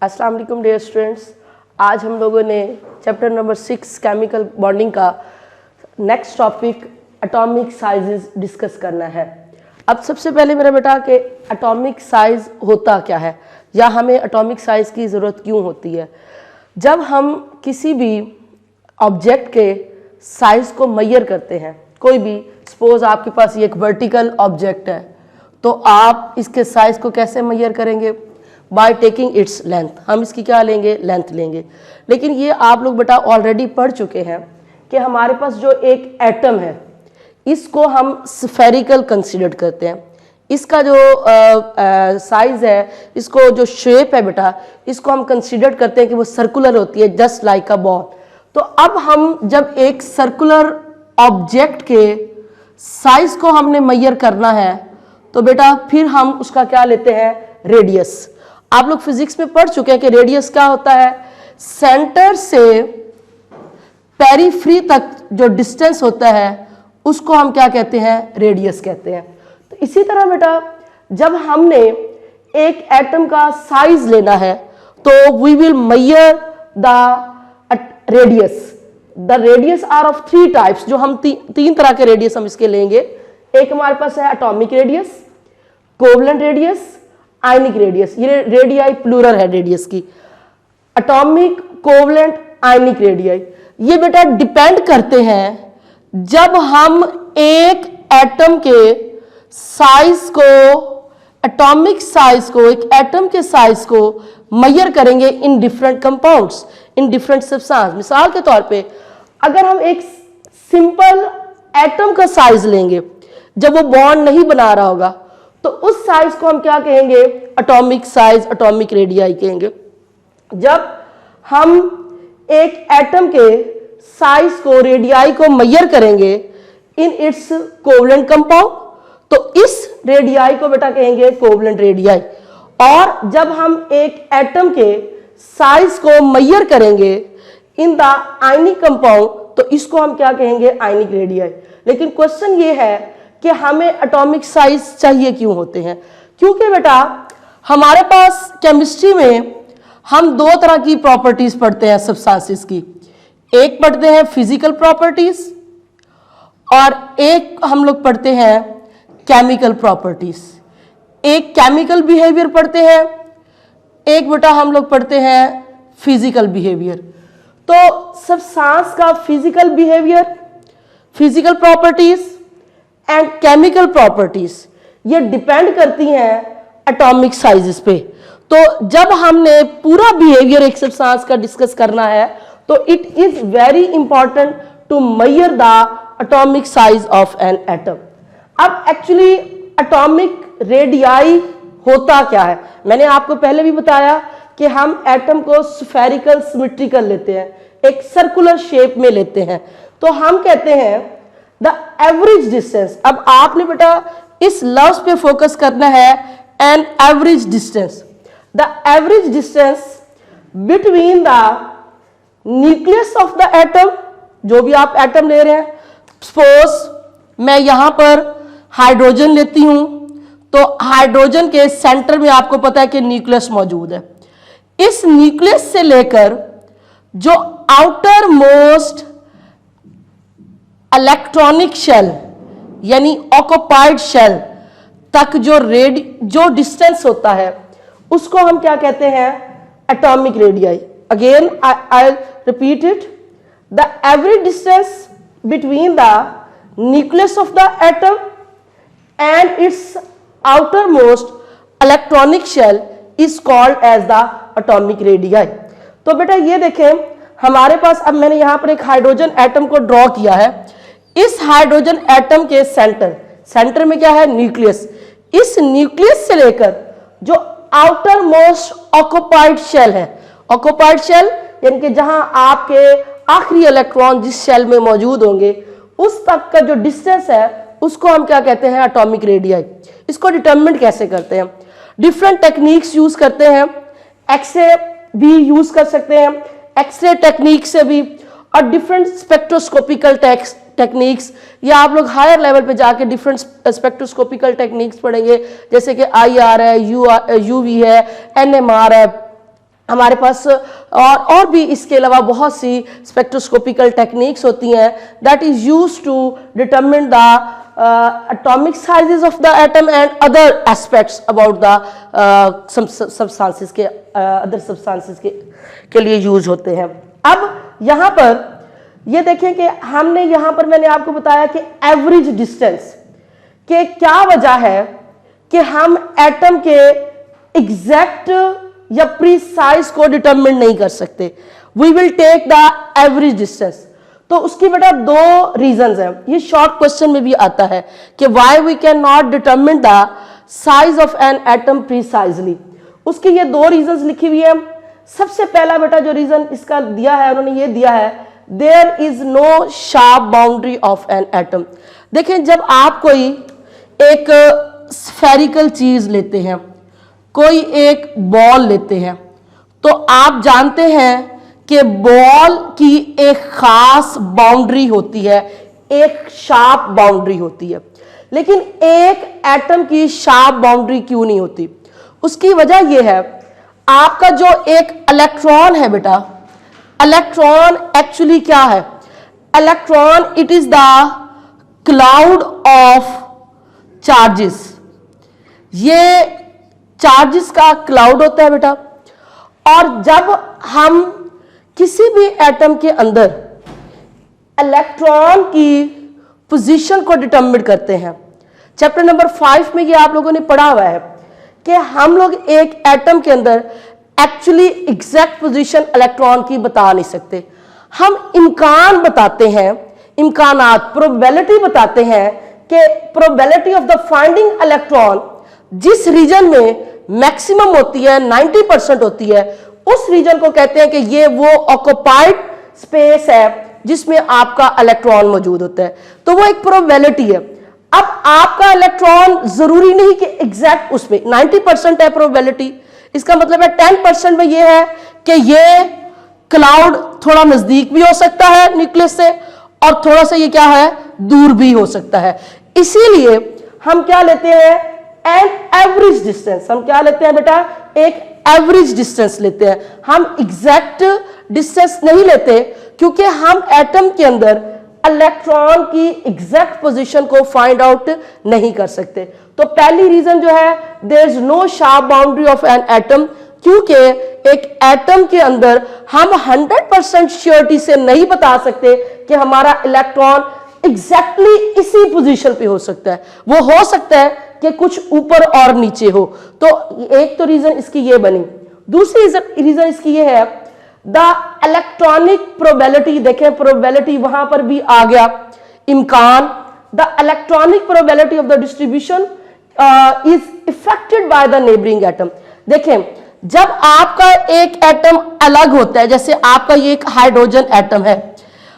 अस्सलाम वालेकुम dear students. आज हम लोगों ने चैप्टर नंबर 6 केमिकल बॉन्डिंग का next topic atomic sizes discuss करना है। अब सबसे पहले मेरा बेटा कि एटॉमिक साइज होता क्या है या हमें एटॉमिक साइज की ज़रूरत क्यों होती है। जब हम किसी भी ऑब्जेक्ट के साइज को मेजर करते हैं, कोई भी सपोज आपके पास ये एक वर्टिकल ऑब्जेक्ट है, तो आप इसके साइज को कैसे मेजर करेंगे? By taking its length. हम इसकी क्या लेंगे? लेंथ लेंगे। लेकिन ये आप लोग बेटा ऑलरेडी पढ़ चुके हैं कि हमारे पास जो एक एटम है इसको हम स्फेरिकल कंसीडर करते हैं। इसका जो साइज है, इसको जो शेप है बेटा, इसको हम कंसीडर करते हैं कि वो सर्कुलर होती है, जस्ट लाइक अ बॉल। तो अब हम जब एक सर्कुलर ऑब्जेक्ट के साइज को हमने मेजर करना है तो बेटा फिर हम उसका क्या लेते हैं? रेडियस। आप लोग फिजिक्स में पढ़ चुके हैं कि रेडियस क्या होता है? सेंटर से पेरिफ्री तक जो डिस्टेंस होता है उसको हम क्या कहते हैं? रेडियस कहते हैं। तो इसी तरह बेटा जब हमने एक एटम का साइज लेना है तो we will measure the radius. The radius are of 3 types. जो हम तीन तरह के रेडियस हम इसके लेंगे। एक हमारे पास है atomic radius, covalent radius, ionic radius. ये रेडियाई प्लूरल है रेडियस की। एटॉमिक, कोवलेंट, आयनिक रेडियाई ये बेटा डिपेंड करते हैं जब हम एक एटम के साइज को, एटॉमिक साइज को, एक एटम के साइज को मेजर करेंगे in different compounds, in different substance. मिसाल के तौर पे अगर हम एक सिंपल एटम का साइज लेंगे जब वो बॉन्ड नहीं बना रहा होगा तो उस साइज को हम क्या कहेंगे? एटॉमिक साइज, एटॉमिक रेडियाई कहेंगे। जब हम एक एटम के साइज को, रेडियाई को मेजर करेंगे इन इट्स कोवलेंट कंपाउंड तो इस रेडियाई को बेटा कहेंगे कोवलेंट रेडियाई। और जब हम एक एटम के साइज को मेजर करेंगे इन द आयनिक कंपाउंड तो इसको हम क्या कहेंगे? Ionic radii. लेकिन क्वेश्चन ये है कि हमें एटॉमिक साइज चाहिए क्यों होते हैं? क्योंकि बेटा हमारे पास केमिस्ट्री में हम 2 तरह की प्रॉपर्टीज पढ़ते हैं सब्सटेंसेस की। एक पढ़ते हैं फिजिकल प्रॉपर्टीज और एक हम लोग पढ़ते हैं केमिकल प्रॉपर्टीज। एक केमिकल बिहेवियर पढ़ते हैं, एक बेटा हम लोग पढ़ते हैं फिजिकल बिहेवियर। तो सब्सटेंस का physical behaviour, physical properties and chemical properties ये डिपेंड करती हैं एटॉमिक साइजेस पे। तो जब हमने पूरा बिहेवियर एक सब्सटेंस का डिस्कस करना है तो it is very important to measure the atomic size of an atom. अब एक्चुअली एटॉमिक रेडियाई होता क्या है? मैंने आपको पहले भी बताया कि हम एटम को स्फेरिकल सिमेट्रिकल लेते हैं, एक सर्कुलर शेप में लेते हैं। तो हम कहते हैं द एवरेज डिस्टेंस। अब आपने बेटा इस लफ्ज पे फोकस करना है, an average distance. The average distance between the nucleus of the atom, जो भी आप एटम ले रहे हैं, सपोज मैं यहां पर हाइड्रोजन लेती हूं तो हाइड्रोजन के सेंटर में आपको पता है कि न्यूक्लियस मौजूद है। इस न्यूक्लियस से लेकर जो आउटर मोस्ट इलेक्ट्रॉनिक शेल यानी ऑक्युपाइड शेल तक जो डिस्टेंस होता है उसको हम क्या कहते हैं? Atomic radii. Again I repeat it, the average distance between the nucleus of the atom and its outer most electronic shell is called as the atomic radii. तो बेटा ये देखें हमारे पास, अब मैंने यहां पर एक हाइड्रोजन एटम को ड्रॉ किया है। इस हाइड्रोजन एटम के सेंटर में क्या है? न्यूक्लियस। इस न्यूक्लियस से लेकर जो आउटर मोस्ट ऑक्युपाइड शेल है, ऑक्युपाइड शेल यानी कि जहां आपके आखिरी इलेक्ट्रॉन जिस शेल में मौजूद होंगे उस तक का जो डिस्टेंस है उसको हम क्या कहते हैं? Atomic radii. इसको डिटरमिन कैसे करते हैं? डिफरेंट टेक्निक्स यूज करते हैं। एक्सरे भी यूज कर सकते हैं, एक्सरे टेक्निक से भी, और डिफरेंट स्पेक्ट्रोस्कोपिकल टेक्निक्स, या आप लोग हायर लेवल पे जाके डिफरेंट स्पेक्ट्रोस्कोपिकल टेक्निक्स पढ़ेंगे, जैसे कि IR है, UV है, NMR है, हमारे पास और भी इसके अलावा बहुत सी स्पेक्ट्रोस्कोपिकल टेक्निक्स होती हैं that is used to determine the atomic sizes of the atom and other aspects about the substances के other substances के लिए यूज होते हैं। अब यहाँ पर ये देखें कि हमने यहाँ पर मैंने आपको बताया कि एवरेज डिस्टेंस के क्या वजह है कि हम एटम के एग्जैक्ट या प्रीसाइज को डिटरमिन नहीं कर सकते। We will take the average distance. तो उसकी बेटा दो रीजंस हैं, ये शॉर्ट क्वेश्चन में भी आता है कि why we can not determine the size of an atom precisely. उसकी ये दो रीजंस लिखी हुई है। सबसे पहला बेटा जो रीजन इसका दिया है उन्होंने ये दिया है, there is no sharp boundary of an atom. देखें, जब आप कोई एक स्फेरिकल चीज लेते हैं, कोई एक बॉल लेते हैं, तो आप जानते हैं कि बॉल की एक खास बाउंड्री होती है, एक शार्प बाउंड्री होती है, लेकिन एक एटम की शार्प बाउंड्री क्यों नहीं होती? उसकी वजह यह है, आपका जो एक इलेक्ट्रॉन है बेटा, इलेक्ट्रॉन एक्चुअली क्या है? Electron it is the cloud of charges. ये चार्जेस का क्लाउड होता है बेटा। और जब हम किसी भी एटम के अंदर इलेक्ट्रॉन की पोजीशन को डिटरमिन करते हैं, चैप्टर नंबर 5 में ये आप लोगों ने पढ़ा हुआ है कि हम लोग एक एटम के अंदर एक्चुअली एग्जैक्ट पोजीशन इलेक्ट्रॉन की बता नहीं सकते। हम इम्कान बताते हैं, इम्कानात, प्रोबेबिलिटी बताते हैं कि probability of the finding electron जिस रीजन में मैक्सिमम होती है, 90% होती है, उस रीजन को कहते हैं कि ये वो ऑक्युपाइड स्पेस है जिसमें आपका इलेक्ट्रॉन मौजूद होता है। तो वो एक प्रोबेबिलिटी है। अब आपका इलेक्ट्रॉन जरूरी नहीं कि एग्जैक्ट उसमें 90% है प्रोबेबिलिटी। इसका मतलब है 10% में ये है कि ये क्लाउड थोड़ा नजदीक भी हो सकता है न्यूक्लियस से, और थोड़ा सा ये क्या है, दूर भी हो सकता है। इसीलिए हम क्या लेते हैं, एन एवरेज डिस्टेंस। हम क्या लेते हैं बेटा, एक एवरेज डिस्टेंस लेते हैं। हम एग्जैक्ट डिस्टेंस नहीं लेते क्योंकि हम एटम के अंदर इलेक्ट्रॉन की एग्जैक्ट पोजीशन को फाइंड आउट नहीं कर सकते। तो पहली रीजन जो है, there is no sharp boundary of an atom, क्योंकि एक एटम के अंदर हम 100% श्योरिटी से नहीं बता सकते कि हमारा इलेक्ट्रॉन एग्जैक्टली इसी पोजीशन पे हो सकता है। वो हो सकता है कि कुछ ऊपर और नीचे हो। तो एक तो रीजन इसकी ये बनी। दूसरी रीजन इसकी ये है, द इलेक्ट्रॉनिक प्रोबेबिलिटी। देखें, प्रोबेबिलिटी वहां पर भी आ गया, इम्कान। The electronic probability of the distribution is affected by the neighbouring atom. देखें, जब आपका एक एटम अलग होता है, जैसे आपका ये एक हाइड्रोजन एटम है,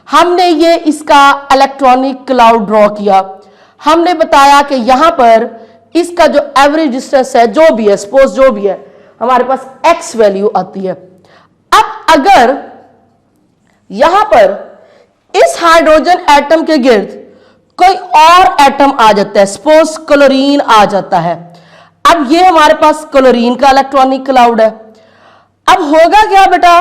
हमने ये इसका इलेक्ट्रॉनिक क्लाउड ड्रॉ किया, हमने बताया कि यहां पर इसका जो एवरेज डिस्टेंस है, जो भी है, सपोज जो भी है, हमारे पास x वैल्यू आती है। अब अगर यहां पर इस हाइड्रोजन एटम के गिर्द कोई और एटम आ जाता है, सपोज क्लोरीन आ जाता है, अब ये हमारे पास क्लोरीन का इलेक्ट्रॉनिक क्लाउड है। अब होगा क्या बेटा,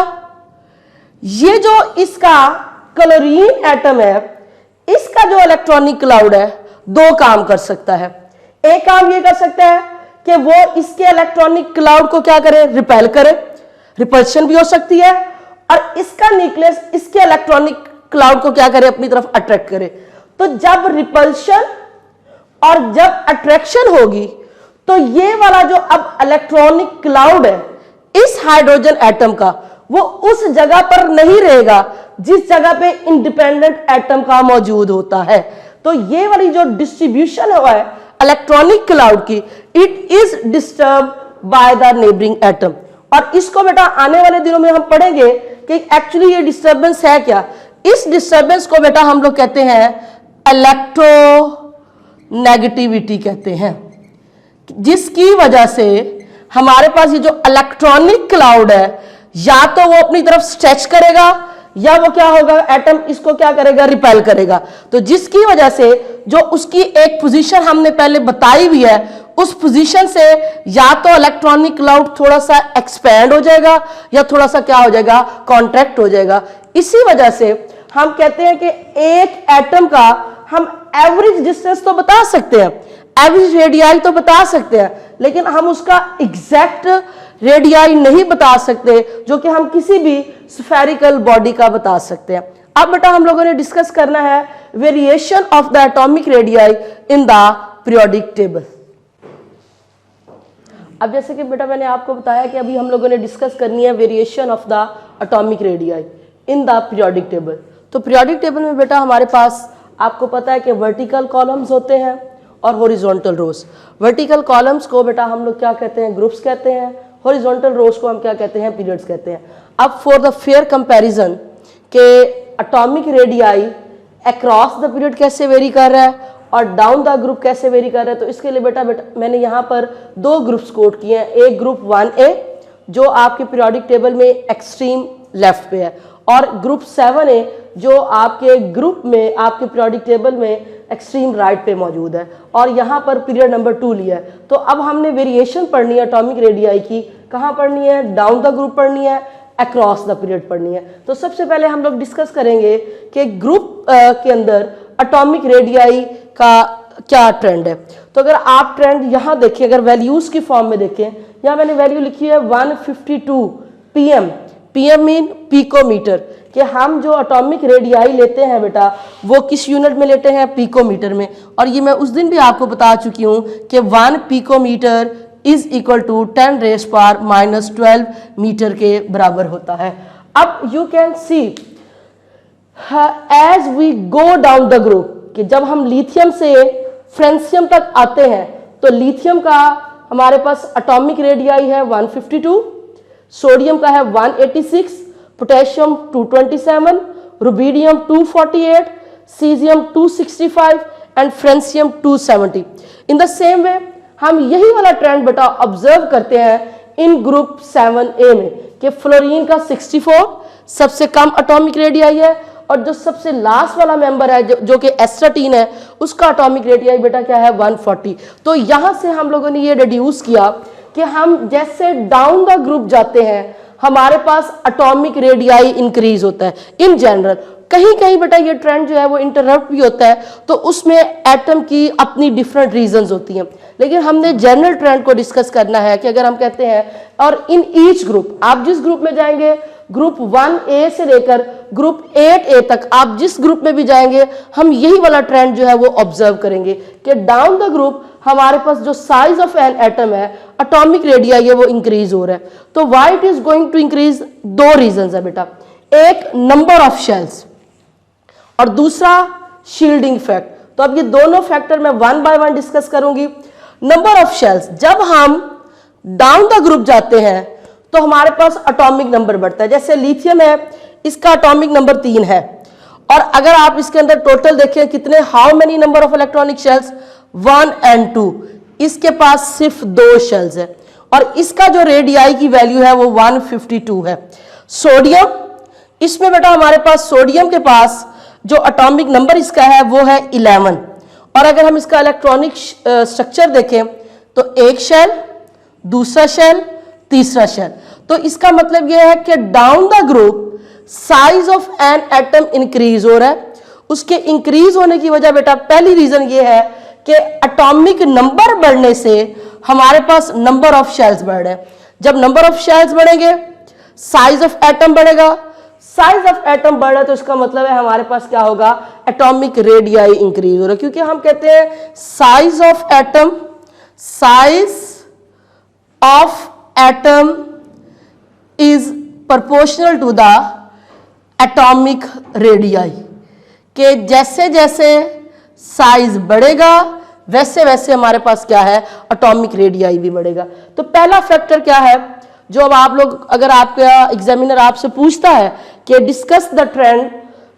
ये जो इसका क्लोरीन एटम है, इसका जो इलेक्ट्रॉनिक क्लाउड है, दो काम कर सकता है। एक काम ये कर सकता है कि वो इसके इलेक्ट्रॉनिक क्लाउड को क्या करे, रिपेल करे, रिपल्शन भी हो सकती है, और इसका न्यूक्लियस इसके इलेक्ट्रॉनिक क्लाउड को क्या करे, अपनी तरफ अट्रैक्ट करे। तो जब रिपल्शन और जब अट्रैक्शन होगी, तो ये वाला जो अब इलेक्ट्रॉनिक क्लाउड है इस हाइड्रोजन एटम का, वो उस जगह पर नहीं रहेगा जिस जगह पे इंडिपेंडेंट एटम का मौजूद होता है। तो ये वाली जो डिस्ट्रीब्यूशन हुआ है इलेक्ट्रॉनिक क्लाउड की, it is disturb by the neighbouring atom. और इसको बेटा आने वाले दिनों में हम पढ़ेंगे कि एक्चुअली ये डिस्टर्बेंस है क्या। इस डिस्टर्बेंस को बेटा हम लोग कहते हैं इलेक्ट्रोनेगेटिविटी कहते हैं, जिसकी वजह से हमारे पास ये जो इलेक्ट्रॉनिक क्लाउड है, या तो वो अपनी तरफ स्ट्रेच करेगा या वो क्या होगा, एटम इसको क्या करेगा, रिपेल करेगा। तो जिसकी वजह से जो उसकी एक पोजीशन हमने पहले बताई हुई है, उस पोजीशन से या तो इलेक्ट्रॉनिक क्लाउड थोड़ा सा एक्सपैंड हो जाएगा या थोड़ा सा क्या हो जाएगा, कॉन्ट्रैक्ट हो जाएगा। इसी वजह से हम कहते हैं कि एक एटम का हम एवरेज डिस्टेंस तो बता सकते हैं, एवरेज रेडियाई तो बता सकते हैं, लेकिन हम उसका एग्जैक्ट रेडियाई नहीं बता सकते जो कि हम किसी भी स्फेरिकल बॉडी का बता सकते हैं। अब बेटा हम लोगों ने डिस्कस करना है variation of the atomic radii in the periodic table. अब जैसे कि बेटा मैंने आपको बताया कि अभी हम लोगों ने डिस्कस करनी है variation of the atomic radii in the periodic table. तो पीरियोडिक टेबल में बेटा हमारे पास आपको पता है कि वर्टिकल कॉलम्स होते हैं और हॉरिजॉन्टल रोज। वर्टिकल कॉलम्स को बेटा हम लोग क्या कहते हैं, ग्रुप्स कहते हैं। हॉरिजॉन्टल रोज को हम क्या कहते हैं, पीरियड्स कहते हैं। अब फॉर द फेयर कंपैरिजन के atomic radii across the period कैसे वेरी कर रहा है और डाउन द ग्रुप कैसे वेरी कर रहा है, तो इसके लिए बेटा मैंने यहाँ पर दो ग्रुप्स कोट किए हैं। एक ग्रुप 1A जो आपके पीरियोडिक टेबल में एक्सट्रीम लेफ्ट पे है, और ग्रुप 7A जो आपके ग्रुप में आपके पीरियोडिक टेबल में एक्सट्रीम राइट पे मौजूद है, और यहाँ पर पीरियड नंबर 2 लिया है। तो अब हमने वेरिएशन पढ़नी है एटॉमिक रेडियाई की, कहाँ पढ़नी है, डाउन द ग्रुप पढ़नी है, अक्रॉस द पीरियड पढ़नी है। तो सबसे पहले हम लोग डिस्कस करेंगे कि ग्रुप के अंदर एटॉमिक रेडियाई का क्या ट्रेंड है। तो अगर आप ट्रेंड यहाँ देखें, अगर वैल्यूज की फॉर्म में देखें, यहाँ मैंने वैल्यू लिखी है 152 PM। PM मीन पिकोमीटर, कि हम जो एटॉमिक रेडियाई लेते हैं बेटा वो किस यूनिट में लेते हैं, पिकोमीटर में। और ये मैं उस दिन भी आपको बता चुकी हूँ कि 1 picometre is equal to 10⁻⁻12 metre के बराबर होता है। अब you can see as we go down the group, कि जब हम लिथियम से फ्रेंसियम तक आते हैं तो लिथियम का हमारे पास एटॉमिक रेडियाई है 152, सोडियम का है 186, potassium 227, rubidium 248, caesium 265 and francium 270। In the same way हम यही वाला ट्रेंड बेटा ऑब्जर्व करते हैं इन ग्रुप 7A में, कि फ्लोरीन का 64 सबसे कम एटॉमिक रेडियाई है, और जो सबसे लास्ट वाला मेंबर है जो कि एस्ट्राटीन है, उसका एटॉमिक रेडियाई बेटा क्या है, 140। तो यहां से हम लोगों ने ये डिड्यूस किया कि हम जैसे डाउन द ग्रुप जाते हैं हमारे पास एटॉमिक रेडियाई इंक्रीज होता है इन जनरल। कहीं कहीं बेटा ये ट्रेंड जो है वो इंटरप्ट भी होता है, तो उसमें एटम की अपनी डिफरेंट रीजंस होती हैं, लेकिन हमने जनरल ट्रेंड को डिस्कस करना है कि अगर हम कहते हैं, और इन ईच ग्रुप, आप जिस ग्रुप में जाएंगे, ग्रुप 1A से लेकर ग्रुप 8A तक आप जिस ग्रुप में भी जाएंगे, हम यही वाला ट्रेंड जो है वो ऑब्जर्व करेंगे कि डाउन द ग्रुप हमारे पास जो साइज ऑफ एन एटम है, एटॉमिक रेडियाई है, वो इंक्रीज हो रहा है। तो why it is going to increase, दो रीजंस है बेटा, एक नंबर ऑफ शेल्स और दूसरा शील्डिंग इफेक्ट। तो अब ये दोनों फैक्टर मैं वन बाय वन डिस्कस करूंगी। नंबर ऑफ शेल्स, जब हम डाउन द ग्रुप जाते हैं तो हमारे पास एटॉमिक नंबर बढ़ता है। जैसे लिथियम है, इसका एटॉमिक नंबर 3 है, और अगर आप इसके अंदर टोटल देखें कितने, how many number of electronic shells, 1 and 2, इसके पास सिर्फ 2 शेल्स है, और इसका जो रेडियाई की वैल्यू है वो 152 है। सोडियम, इसमें बेटा हमारे पास सोडियम के पास जो एटॉमिक नंबर इसका है वो है 11, और अगर हम इसका इलेक्ट्रॉनिक स्ट्रक्चर देखें तो एक शेल, दूसरा शेल, तीसरा शेल। तो इसका मतलब यह है कि down the group size of an atom increase हो रहा है। उसके इंक्रीज होने की वजह बेटा पहली रीजन ये है कि एटॉमिक नंबर बढ़ने से हमारे पास नंबर ऑफ शेल्स बढ़ रहे हैं। जब नंबर ऑफ शेल्स बढ़ेंगे साइज ऑफ एटम बढ़ेगा, साइज ऑफ एटम बढ़ रहा है तो इसका मतलब है हमारे पास क्या होगा, एटॉमिक रेडियाई इंक्रीज हो रहा है, क्योंकि हम कहते हैं size of atom, size of atom is proportional to the atomic radii, के जैसे जैसे साइज बढ़ेगा वैसे वैसे हमारे पास क्या है, एटॉमिक रेडियाई भी बढ़ेगा। तो पहला फैक्टर क्या है, जो अब आप लोग, अगर आपका एग्जामिनर आपसे पूछता है कि discuss the trend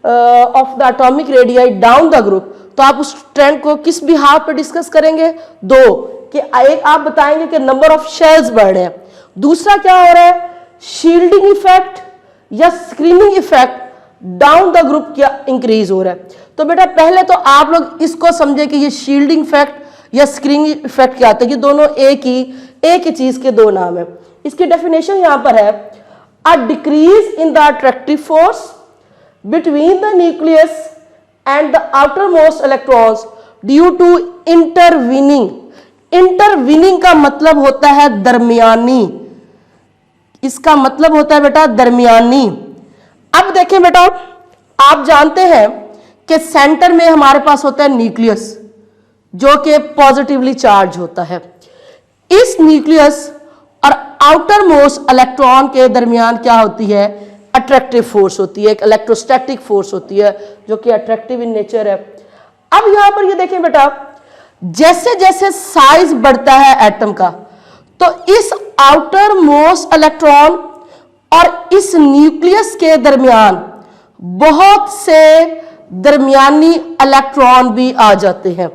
of the atomic radii down the group, तो आप उस ट्रेंड को किस बिहाव पे डिस्कस करेंगे, दो, कि एक आप बताएंगे कि नंबर ऑफ शेल्स बढ़ रहे हैं, दूसरा क्या हो रहा है, शील्डिंग इफेक्ट या screening effect down the group क्या इंक्रीज हो रहा है। तो बेटा पहले तो आप लोग इसको समझे कि ये शील्डिंग इफेक्ट या स्क्रीनिंग इफेक्ट क्या होता है। ये दोनों एक ही चीज के दो नाम है। इसकी डेफिनेशन यहां पर है, a decrease in the attractive force between the nucleus and the outer most electrons due to intervening. Intervening का मतलब होता है दरमियानी, इसका मतलब होता है बेटा दरमियानी। अब देखें बेटा, आप जानते हैं कि सेंटर में हमारे पास होता है न्यूक्लियस जो कि पॉजिटिवली चार्ज होता है। इस न्यूक्लियस और आउटर मोस्ट इलेक्ट्रॉन के दरमियान क्या होती है, अट्रैक्टिव फोर्स होती है, एक इलेक्ट्रोस्टैटिक फोर्स होती है जो कि अट्रैक्टिव इन नेचर है। अब यहां पर ये देखें बेटा, जैसे जैसे साइज बढ़ता है एटम का, तो इस आउटर मोस्ट इलेक्ट्रॉन और इस न्यूक्लियस के दरमियान बहुत से दरमियानी इलेक्ट्रॉन भी आ जाते हैं,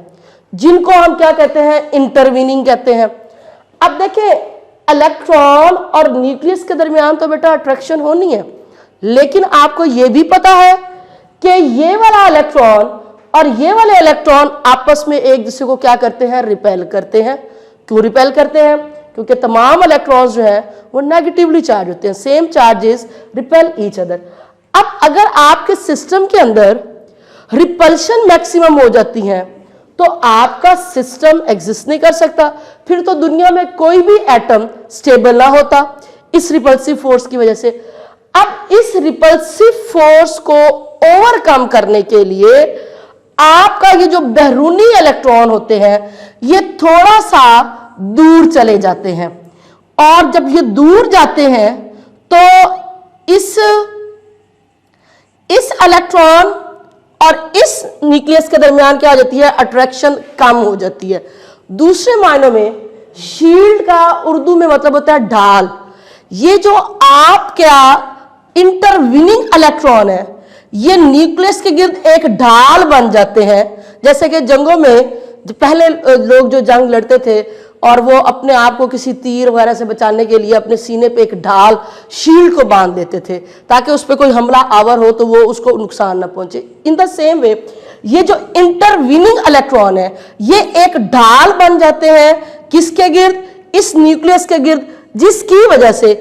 जिनको हम क्या कहते हैं, इंटरवीनिंग कहते हैं। अब देखें, इलेक्ट्रॉन और न्यूक्लियस के दरमियान तो बेटा अट्रैक्शन होनी है, लेकिन आपको यह भी पता है कि ये वाला इलेक्ट्रॉन और ये वाले इलेक्ट्रॉन आपस में एक दूसरे को क्या करते हैं, रिपेल करते हैं। क्यों रिपेल करते हैं? क्योंकि तमाम इलेक्ट्रॉन्स जो हैं वो नेगेटिवली चार्ज होते हैं। Same charges repel each other. अब अगर आपके सिस्टम के अंदर रिपल्शन मैक्सिमम हो जाती है तो आपका सिस्टम एग्जिस्ट नहीं कर सकता, फिर तो दुनिया में कोई भी एटम स्टेबल ना होता इस रिपल्सिव फोर्स की वजह से। अब इस रिपल्सिव फोर्स को ओवरकम करने के लिए आपका ये जो बैरूनी इलेक्ट्रॉन होते हैं ये थोड़ा सा दूर चले जाते हैं, और जब ये दूर जाते हैं तो इस इलेक्ट्रॉन और इस न्यूक्लियस के दरमियान क्या हो जाती है, अट्रैक्शन कम हो जाती है। दूसरे मायनों में शील्ड का उर्दू में मतलब होता है ढाल। ये जो आपका इंटरवीनिंग इलेक्ट्रॉन है ये न्यूक्लियस के गिर्द एक ढाल बन जाते हैं। जैसे कि जंगों में पहले लोग जो जंग लड़ते थे और वो अपने आप को किसी तीर वगैरह से बचाने के लिए अपने सीने पे एक ढाल शील्ड को बांध देते थे ताकि उस पर कोई हमला आवर हो तो वो उसको नुकसान ना पहुंचे। इन द सेम वे ये जो इंटरवीनिंग इलेक्ट्रॉन है ये एक ढाल बन जाते हैं किसके गिर्द, इस न्यूक्लियस के गिर्द, जिसकी वजह से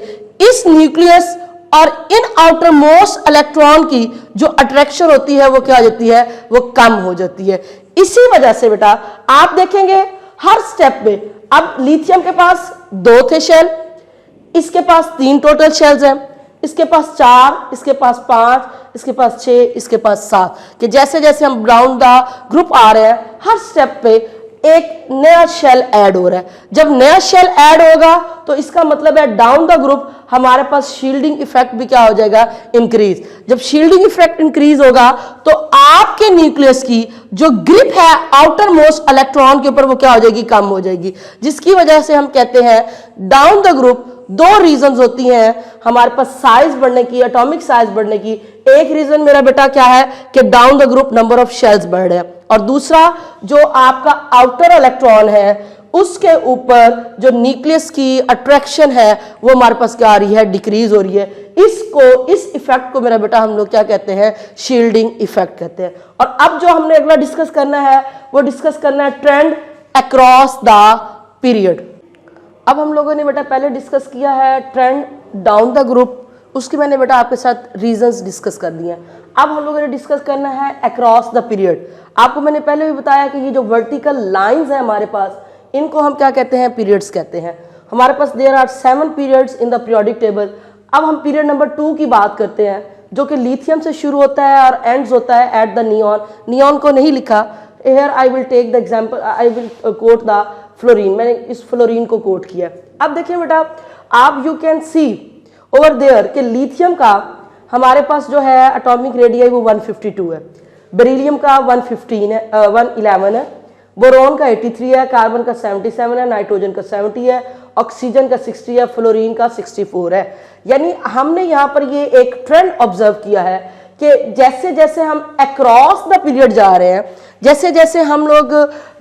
इस न्यूक्लियस और इन आउटर मोस्ट इलेक्ट्रॉन की जो अट्रैक्शन होती है वो क्या हो जाती है, वो कम हो जाती है। इसी वजह से बेटा आप देखेंगे हर स्टेप में, अब लिथियम के पास 2 थे शेल, इसके पास 3 टोटल शेल्स हैं, इसके पास 4, इसके पास 5, इसके पास 6, इसके पास 7, कि जैसे जैसे हम राउंड द ग्रुप आ रहे हैं हर स्टेप पे एक नया शेल ऐड हो रहा है। जब नया शेल ऐड होगा तो इसका मतलब है डाउन द ग्रुप हमारे पास शील्डिंग इफेक्ट भी क्या हो जाएगा, इंक्रीज। जब शील्डिंग इफेक्ट इंक्रीज होगा तो आपके न्यूक्लियस की जो ग्रिप है आउटर मोस्ट इलेक्ट्रॉन के ऊपर वो क्या हो जाएगी, कम हो जाएगी, जिसकी वजह से हम कहते हैं डाउन द ग्रुप 2 रीजंस होती हैं हमारे पास साइज बढ़ने की, एटॉमिक साइज बढ़ने की। एक रीजन मेरा बेटा क्या है कि down the group number of shells बढ़ रहे हैं, और दूसरा जो आपका आउटर इलेक्ट्रॉन है उसके ऊपर जो न्यूक्लियस की अट्रैक्शन है वो हमारे पास क्या आ रही है, डिक्रीज हो रही है। इस इफेक्ट को मेरा बेटा हम लोग क्या कहते हैं, शील्डिंग इफेक्ट कहते हैं। और अब जो हमने अगला डिस्कस करना है वो डिस्कस करना है ट्रेंड अक्रॉस द पीरियड। अब हम लोगों ने बेटा पहले डिस्कस किया है ट्रेंड डाउन द ग्रुप, उसकी मैंने बेटा आपके साथ रीजंस डिस्कस कर दिए हैं। अब हम लोगों ने डिस्कस करना है अक्रॉस द पीरियड। आपको मैंने पहले भी बताया कि ये जो वर्टिकल लाइंस है हमारे पास इनको हम क्या कहते हैं, पीरियड्स कहते हैं। हमारे पास there are 7 periods in the periodic table. अब हम पीरियड नंबर 2 की बात करते हैं जो कि लिथियम से शुरू होता है और एंड्स होता है एट द नियॉन। नियॉन को नहीं लिखा, here I will take the example, I will quote the fluorine. मैंने इस फ्लोरीन को कोट किया। अब देखिए बेटा आप you can see over there कि लिथियम का हमारे पास जो है एटॉमिक रेडियस वो 152 है, बेरिलियम का 111 है, बोरोन का 83 है, कार्बन का 77 है, नाइट्रोजन का 70 है, ऑक्सीजन का 60 है, फ्लोरीन का 64 है। यानी हमने यहाँ पर ये एक ट्रेंड ऑब्जर्व किया है कि जैसे जैसे हम अक्रॉस द पीरियड जा रहे हैं, जैसे जैसे हम लोग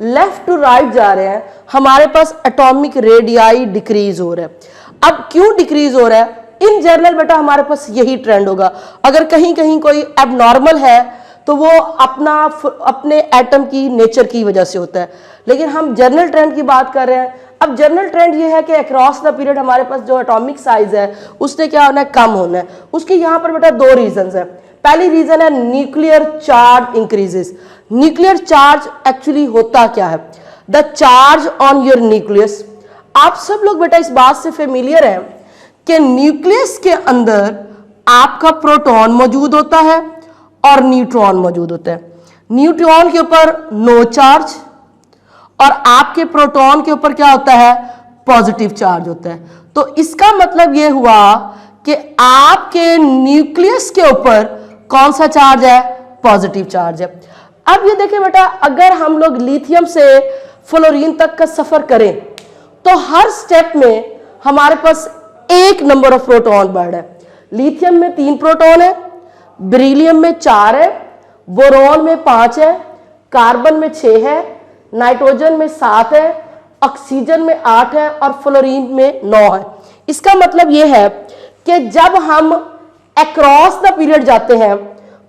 लेफ्ट टू राइट जा रहे हैं, हमारे पास एटॉमिक रेडियाई डिक्रीज हो रहा है। अब क्यों डिक्रीज हो रहा है इन जनरल बेटा हमारे पास यही ट्रेंड होगा। अगर कहीं कहीं कोई एबनॉर्मल है तो वो अपने एटम की नेचर की वजह से होता है, लेकिन हम जनरल ट्रेंड की बात कर रहे हैं। अब जनरल ट्रेंड ये है कि अक्रॉस द पीरियड हमारे पास जो एटॉमिक साइज है उसने क्या होना है, कम होना है। उसके यहाँ पर बेटा दो रीजंस हैं। पहली रीजन है nuclear charge increases. Nuclear charge actually होता क्या है, the charge on your nucleus. आप सब लोग बेटा इस बात से फेमिलियर हैं कि न्यूक्लियस के अंदर आपका प्रोटॉन मौजूद होता है और न्यूट्रॉन मौजूद होता है। न्यूट्रॉन के ऊपर नो चार्ज और आपके प्रोटॉन के ऊपर क्या होता है, पॉजिटिव चार्ज होता है। तो इसका मतलब यह हुआ कि आपके न्यूक्लियस के ऊपर कौन सा चार्ज है, पॉजिटिव चार्ज है। अब ये देखिए बेटा, अगर हम लोग लिथियम से फ्लोरीन तक का सफर करें तो हर स्टेप में हमारे पास एक नंबर ऑफ प्रोटॉन बढ़ है। लिथियम में 3 प्रोटॉन है, बेरिलियम में 4 है, बोरॉन में 5 है, कार्बन में 6 है, नाइट्रोजन में 7 है, ऑक्सीजन में 8 है और फ्लोरीन में 9 है। इसका मतलब यह है कि जब हम अक्रॉस द पीरियड जाते हैं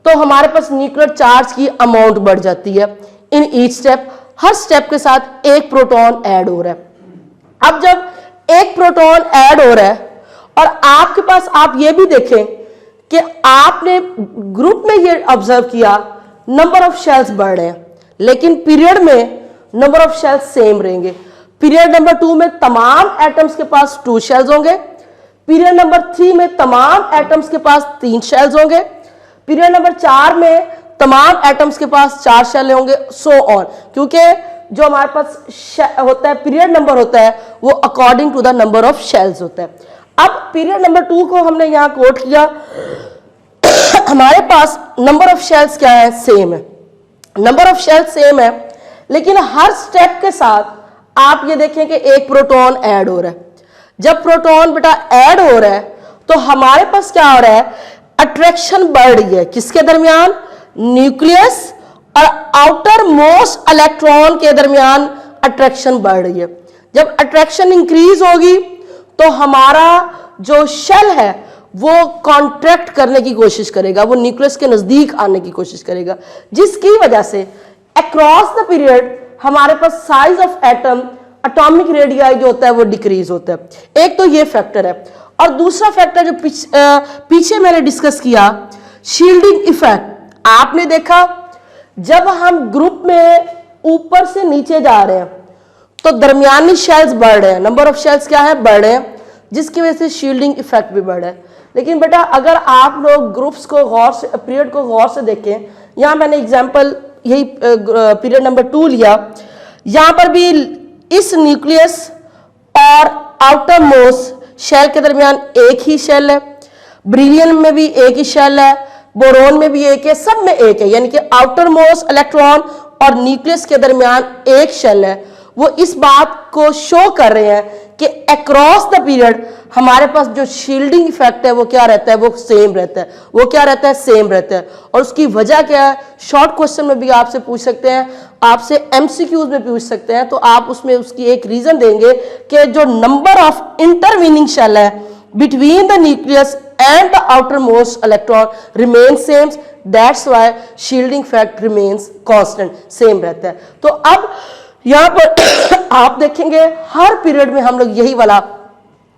तो हमारे पास न्यूक्लियर चार्ज की अमाउंट बढ़ जाती है in each step. Her step के साथ एक प्रोटॉन ऐड हो रहा है। अब जब एक प्रोटॉन ऐड हो रहा है और आपके पास, आप ये भी देखें कि आपने ग्रुप में ये ऑब्जर्व किया नंबर ऑफ शेल्स बढ़ रहे हैं, लेकिन पीरियड में नंबर ऑफ शेल्स सेम रहेंगे। पीरियड नंबर 2 में तमाम एटम्स के पास 2 शेल्स होंगे, पीरियड नंबर 3 में तमाम एटम्स के पास 3 शेल्स होंगे, पीरियड नंबर 4 में तमाम एटम्स के पास 4 शेल होंगे, सो ऑन। क्योंकि जो हमारे पास होता है पीरियड नंबर होता है वो according to the number of shells होता है। अब पीरियड नंबर 2 को हमने यहां कोट किया, हमारे पास नंबर ऑफ शेल्स क्या है, सेम है। नंबर ऑफ शेल्स सेम है, लेकिन हर स्टेप के साथ आप ये देखें कि एक प्रोटॉन ऐड हो रहा है। जब प्रोटॉन बेटा ऐड हो रहा है तो हमारे पास क्या हो रहा है, अट्रैक्शन बढ़ रही है किसके दरमियान, न्यूक्लियस और आउटर मोस्ट इलेक्ट्रॉन के दरमियान अट्रैक्शन बढ़ रही है। जब अट्रैक्शन इंक्रीज होगी तो हमारा जो शेल है वो कॉन्ट्रैक्ट करने की कोशिश करेगा, वो न्यूक्लियस के नजदीक आने की कोशिश करेगा, जिसकी वजह से अक्रॉस द पीरियड हमारे पास size of atom, atomic radii जो होता है वो डिक्रीज होता है। एक तो ये फैक्टर है, और दूसरा फैक्टर जो पीछे मैंने डिस्कस किया, शील्डिंग इफेक्ट। आपने देखा जब हम ग्रुप में ऊपर से नीचे जा रहे हैं तो दरमियानी शेल्स बढ़ रहे हैं, नंबर ऑफ शेल्स क्या है, बढ़ रहे हैं, जिसकी वजह से शील्डिंग इफेक्ट भी बढ़ रहा है। लेकिन बेटा अगर आप लोग ग्रुप्स को गौर से, पीरियड को गौर से देखें, यहां मैंने एग्जांपल यही पीरियड नंबर 2 लिया, यहां पर भी इस न्यूक्लियस और आउटर मोस्ट शेल के दरमियान एक ही शेल है, बेरिलियम में भी एक ही शेल है, बोरोन में भी एक है, सब में एक है, यानी कि आउटर मोस्ट इलेक्ट्रॉन और न्यूक्लियस के दरमियान एक शेल है। वो इस बात को शो कर रहे हैं कि अक्रॉस द पीरियड हमारे पास जो शील्डिंग इफेक्ट है वो क्या रहता है, वो सेम रहता है। वो क्या रहता है, सेम रहता है। और उसकी वजह क्या है, शॉर्ट क्वेश्चन में भी आपसे पूछ सकते हैं, आपसे एमसीक्यूज में पूछ सकते हैं, तो आप उसमें उसकी एक रीजन देंगे कि जो नंबर ऑफ इंटरवीनिंग शेल है between the nucleus and the outermost electron remains same, that's why shielding effect remains constant, same रहता है। तो अब यहां पर आप देखेंगे हर पीरियड में हम लोग यही वाला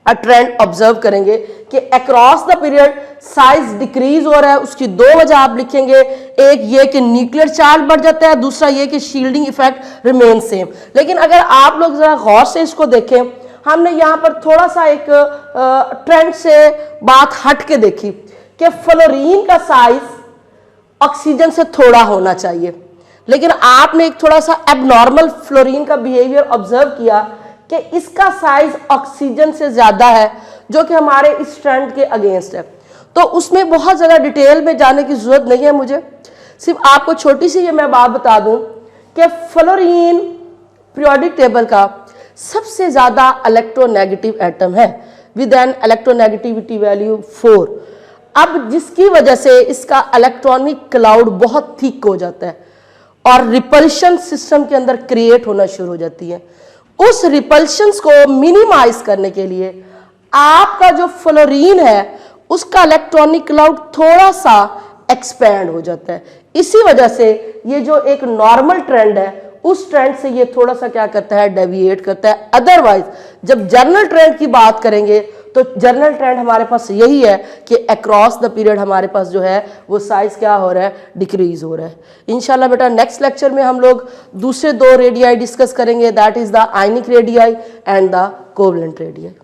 ट्रेंड ऑब्जर्व करेंगे कि across the period size decrease हो रहा है। उसकी 2 वजह आप लिखेंगे, एक ये कि न्यूक्लियर चार्ज बढ़ जाता है, दूसरा ये कि शील्डिंग इफेक्ट रिमेन सेम। लेकिन अगर आप लोग जरा गौर से इसको देखें, हमने यहां पर थोड़ा सा एक ट्रेंड से बात हट के देखी कि फ्लोरीन का साइज ऑक्सीजन से थोड़ा होना चाहिए, लेकिन आपने एक थोड़ा सा एबनॉर्मल फ्लोरीन का बिहेवियर ऑब्जर्व किया कि इसका साइज ऑक्सीजन से ज्यादा है, जो कि हमारे इस ट्रेंड के अगेंस्ट है। तो उसमें बहुत ज्यादा डिटेल में जाने की जरूरत नहीं है मुझे, सिर्फ आपको छोटी सी ये मैं बात बता दूं कि फ्लोरीन पीरियोडिक टेबल का सबसे ज्यादा इलेक्ट्रोनेगेटिव एटम है विद एन इलेक्ट्रोनेगेटिविटी वैल्यू 4। अब जिसकी वजह से इसका इलेक्ट्रॉनिक क्लाउड बहुत थिक हो जाता है और रिपल्शन सिस्टम के अंदर क्रिएट होना शुरू हो जाती है। उस रिपल्शंस को मिनिमाइज करने के लिए आपका जो फ्लोरीन है उसका इलेक्ट्रॉनिक क्लाउड थोड़ा सा एक्सपैंड हो जाता है। इसी वजह से ये जो एक नॉर्मल ट्रेंड है उस ट्रेंड से ये थोड़ा सा क्या करता है, डेविएट करता है। अदरवाइज जब जर्नल ट्रेंड की बात करेंगे तो जर्नल ट्रेंड हमारे पास यही है कि अक्रॉस द पीरियड हमारे पास जो है वो साइज क्या हो रहा है, डिक्रीज हो रहा है। इंशाल्लाह बेटा नेक्स्ट लेक्चर में हम लोग दूसरे दो रेडियाई डिस्कस करेंगे, that is the ionic radii and the covalent radii.